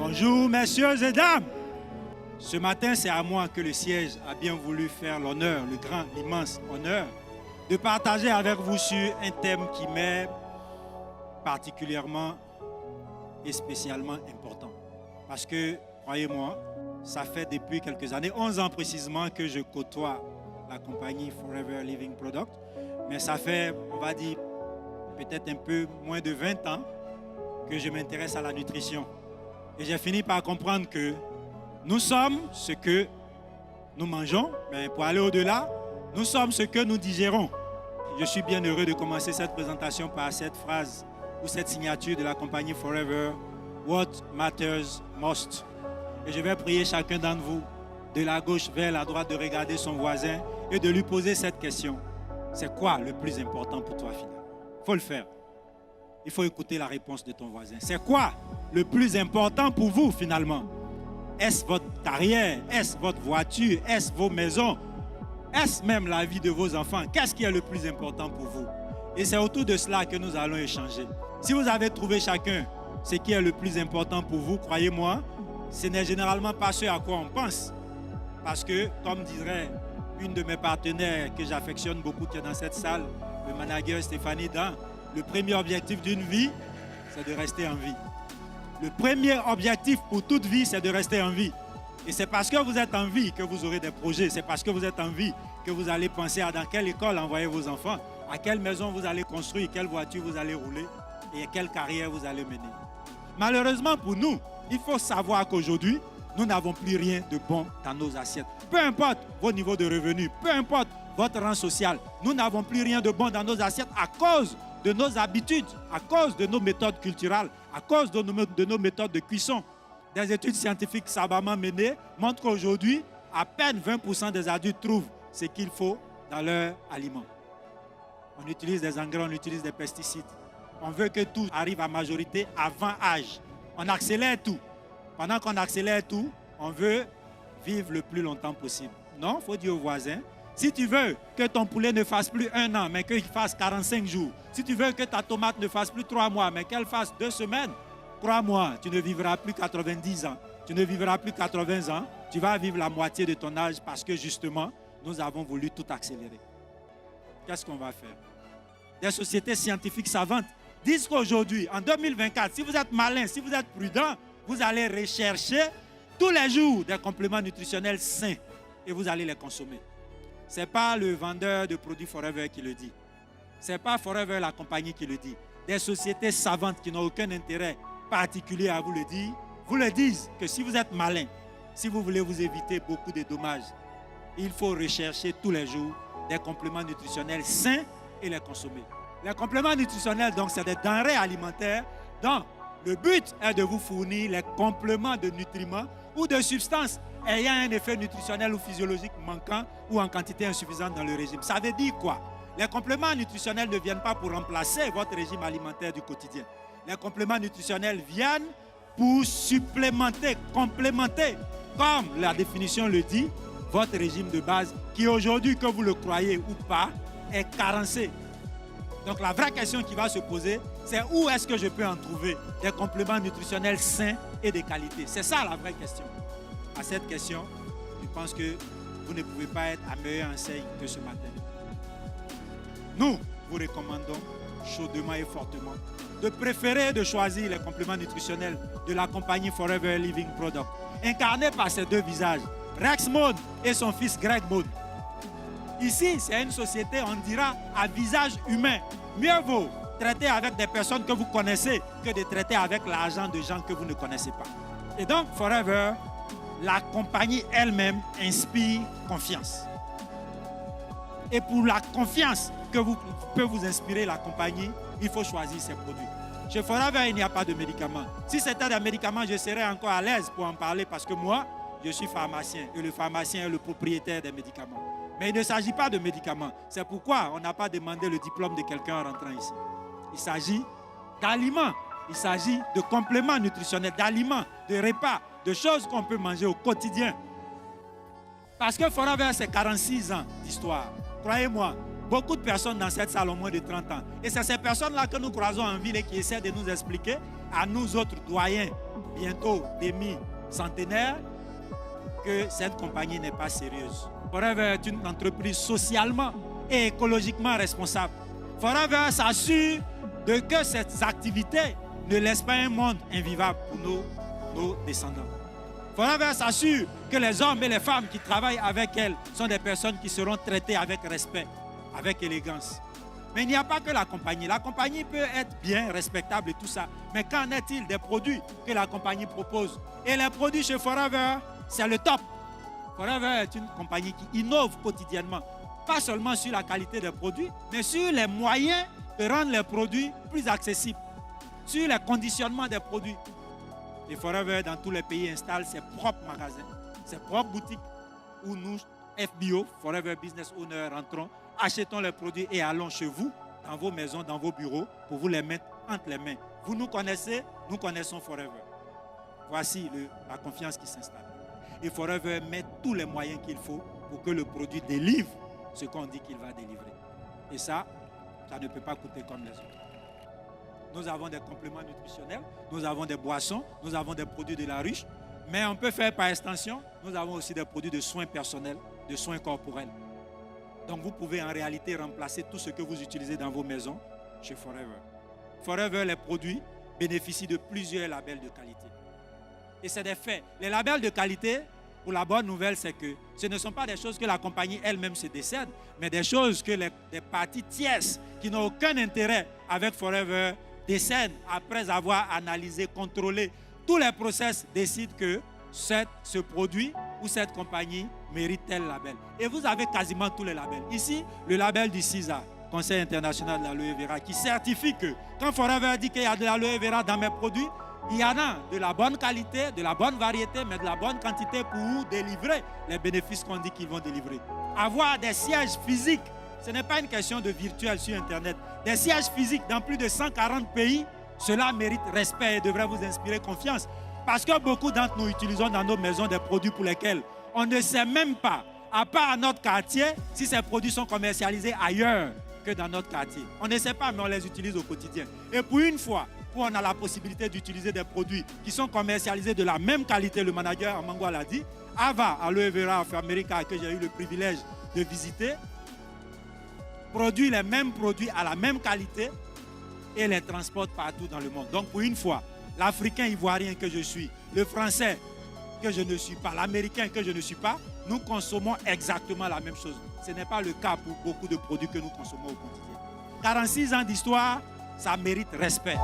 Bonjour, messieurs et dames. Ce matin, c'est à moi que le siège a bien voulu faire l'honneur, le grand, l'immense honneur, de partager avec vous sur un thème qui m'est particulièrement et spécialement important. Parce que, croyez-moi, ça fait depuis quelques années, 11 ans précisément, que je côtoie la compagnie Forever Living Product. Mais ça fait, on va dire, peut-être un peu moins de 20 ans que je m'intéresse à la nutrition. Et j'ai fini par comprendre que nous sommes ce que nous mangeons, mais pour aller au-delà, nous sommes ce que nous digérons. Je suis bien heureux de commencer cette présentation par cette phrase ou cette signature de la compagnie Forever, What Matters Most. Et je vais prier chacun d'entre vous, de la gauche vers la droite, de regarder son voisin et de lui poser cette question. C'est quoi le plus important pour toi finalement? Il faut le faire. Il faut écouter la réponse de ton voisin. C'est quoi le plus important pour vous finalement? Est-ce votre carrière? Est-ce votre voiture? Est-ce vos maisons? Est-ce même la vie de vos enfants? Qu'est-ce qui est le plus important pour vous? Et c'est autour de cela que nous allons échanger. Si vous avez trouvé chacun ce qui est le plus important pour vous, croyez-moi, ce n'est généralement pas ce à quoi on pense. Parce que, comme dirait une de mes partenaires que j'affectionne beaucoup qui est dans cette salle, le manager Stéphanie Dan, le premier objectif d'une vie, c'est de rester en vie. Le premier objectif pour toute vie, c'est de rester en vie. Et c'est parce que vous êtes en vie que vous aurez des projets. C'est parce que vous êtes en vie que vous allez penser à dans quelle école envoyer vos enfants, à quelle maison vous allez construire, quelle voiture vous allez rouler et quelle carrière vous allez mener. Malheureusement pour nous, il faut savoir qu'aujourd'hui, nous n'avons plus rien de bon dans nos assiettes. Peu importe vos niveaux de revenus, peu importe votre rang social, nous n'avons plus rien de bon dans nos assiettes à cause de nos habitudes, à cause de nos méthodes culturelles, à cause de nos méthodes de cuisson. Des études scientifiques savamment menées montrent qu'aujourd'hui, à peine 20% des adultes trouvent ce qu'il faut dans leurs aliments. On utilise des engrais, on utilise des pesticides. On veut que tout arrive à majorité avant âge. On accélère tout. Pendant qu'on accélère tout, on veut vivre le plus longtemps possible. Non, il faut dire aux voisins, si tu veux que ton poulet ne fasse plus 1 an, mais qu'il fasse 45 jours, si tu veux que ta tomate ne fasse plus 3 mois, mais qu'elle fasse 2 semaines, crois-moi, tu ne vivras plus 90 ans, tu ne vivras plus 80 ans, tu vas vivre la moitié de ton âge parce que justement, nous avons voulu tout accélérer. Qu'est-ce qu'on va faire? Des sociétés scientifiques savantes disent qu'aujourd'hui, en 2024, si vous êtes malin, si vous êtes prudent, vous allez rechercher tous les jours des compléments nutritionnels sains et vous allez les consommer. Ce n'est pas le vendeur de produits Forever qui le dit. Ce n'est pas Forever la compagnie qui le dit. Des sociétés savantes qui n'ont aucun intérêt particulier à vous le dire, vous le disent que si vous êtes malin, si vous voulez vous éviter beaucoup de dommages, il faut rechercher tous les jours des compléments nutritionnels sains et les consommer. Les compléments nutritionnels, donc, c'est des denrées alimentaires dont le but est de vous fournir les compléments de nutriments ou de substances ayant un effet nutritionnel ou physiologique manquant ou en quantité insuffisante dans le régime. Ça veut dire quoi? Les compléments nutritionnels ne viennent pas pour remplacer votre régime alimentaire du quotidien. Les compléments nutritionnels viennent pour supplémenter, complémenter, comme la définition le dit, votre régime de base qui aujourd'hui, que vous le croyez ou pas, est carencé. Donc la vraie question qui va se poser, c'est où est-ce que je peux en trouver des compléments nutritionnels sains et de qualité? C'est ça la vraie question. À cette question, je pense que vous ne pouvez pas être à meilleure enseigne que ce matin. Nous vous recommandons chaudement et fortement de préférer de choisir les compléments nutritionnels de la compagnie Forever Living Product, incarnés par ces deux visages, Rex Maughan et son fils Greg Maughan. Ici, c'est une société, on dira, à visage humain. Mieux vaut traiter avec des personnes que vous connaissez que de traiter avec l'argent de gens que vous ne connaissez pas. Et donc, Forever, la compagnie elle-même inspire confiance. Et pour la confiance que peut vous inspirer la compagnie, il faut choisir ses produits. Chez Forever, il n'y a pas de médicaments. Si c'était des médicaments, je serais encore à l'aise pour en parler parce que moi, je suis pharmacien et le pharmacien est le propriétaire des médicaments. Mais il ne s'agit pas de médicaments. C'est pourquoi on n'a pas demandé le diplôme de quelqu'un en rentrant ici. Il s'agit d'aliments. Il s'agit de compléments nutritionnels, d'aliments, de repas, de choses qu'on peut manger au quotidien. Parce que Forever, c'est 46 ans d'histoire. Croyez-moi, beaucoup de personnes dans cette salle ont moins de 30 ans. Et c'est ces personnes-là que nous croisons en ville et qui essaient de nous expliquer, à nous autres doyens, bientôt demi-centenaires, que cette compagnie n'est pas sérieuse. Forever est une entreprise socialement et écologiquement responsable. Forever s'assure de que ces activités ne laissent pas un monde invivable pour nos descendants. Forever s'assure que les hommes et les femmes qui travaillent avec elle sont des personnes qui seront traitées avec respect, avec élégance. Mais il n'y a pas que la compagnie. La compagnie peut être bien, respectable et tout ça. Mais qu'en est-il des produits que la compagnie propose? Et les produits chez Forever, c'est le top. Forever est une compagnie qui innove quotidiennement. Pas seulement sur la qualité des produits, mais sur les moyens de rendre les produits plus accessibles. Sur les conditionnements des produits. Et Forever, dans tous les pays, installe ses propres magasins, ses propres boutiques où nous, FBO, Forever Business Owner, rentrons, achetons les produits et allons chez vous, dans vos maisons, dans vos bureaux, pour vous les mettre entre les mains. Vous nous connaissez, nous connaissons Forever. Voici la confiance qui s'installe. Et Forever met tous les moyens qu'il faut pour que le produit délivre ce qu'on dit qu'il va délivrer. Et ça ne peut pas coûter comme les autres. Nous avons des compléments nutritionnels, nous avons des boissons, nous avons des produits de la ruche, mais on peut faire par extension, nous avons aussi des produits de soins personnels, de soins corporels. Donc vous pouvez en réalité remplacer tout ce que vous utilisez dans vos maisons chez Forever. Forever, les produits bénéficient de plusieurs labels de qualité. Et c'est des faits. Les labels de qualité, pour la bonne nouvelle, c'est que ce ne sont pas des choses que la compagnie elle-même se décède, mais des choses que des parties tierces qui n'ont aucun intérêt avec Forever décèdent après avoir analysé, contrôlé tous les process, décident que ce produit ou cette compagnie mérite tel label. Et vous avez quasiment tous les labels. Ici, le label du CISA, Conseil international de l'aloe vera, qui certifie que quand Forever dit qu'il y a de l'aloe vera dans mes produits, il y en a de la bonne qualité, de la bonne variété, mais de la bonne quantité pour délivrer les bénéfices qu'on dit qu'ils vont délivrer. Avoir des sièges physiques, ce n'est pas une question de virtuel sur Internet. Des sièges physiques dans plus de 140 pays, cela mérite respect et devrait vous inspirer confiance. Parce que beaucoup d'entre nous utilisons dans nos maisons des produits pour lesquels on ne sait même pas, à part à notre quartier, si ces produits sont commercialisés ailleurs que dans notre quartier. On ne sait pas, mais on les utilise au quotidien. Et pour une fois, où on a la possibilité d'utiliser des produits qui sont commercialisés de la même qualité, le manager Amangwa l'a dit, Ava Aloe Vera of America, que j'ai eu le privilège de visiter, produit les mêmes produits à la même qualité et les transporte partout dans le monde. Donc pour une fois, l'Africain ivoirien que je suis, le Français que je ne suis pas, l'Américain que je ne suis pas, nous consommons exactement la même chose. Ce n'est pas le cas pour beaucoup de produits que nous consommons au quotidien. 46 ans d'histoire, ça mérite respect.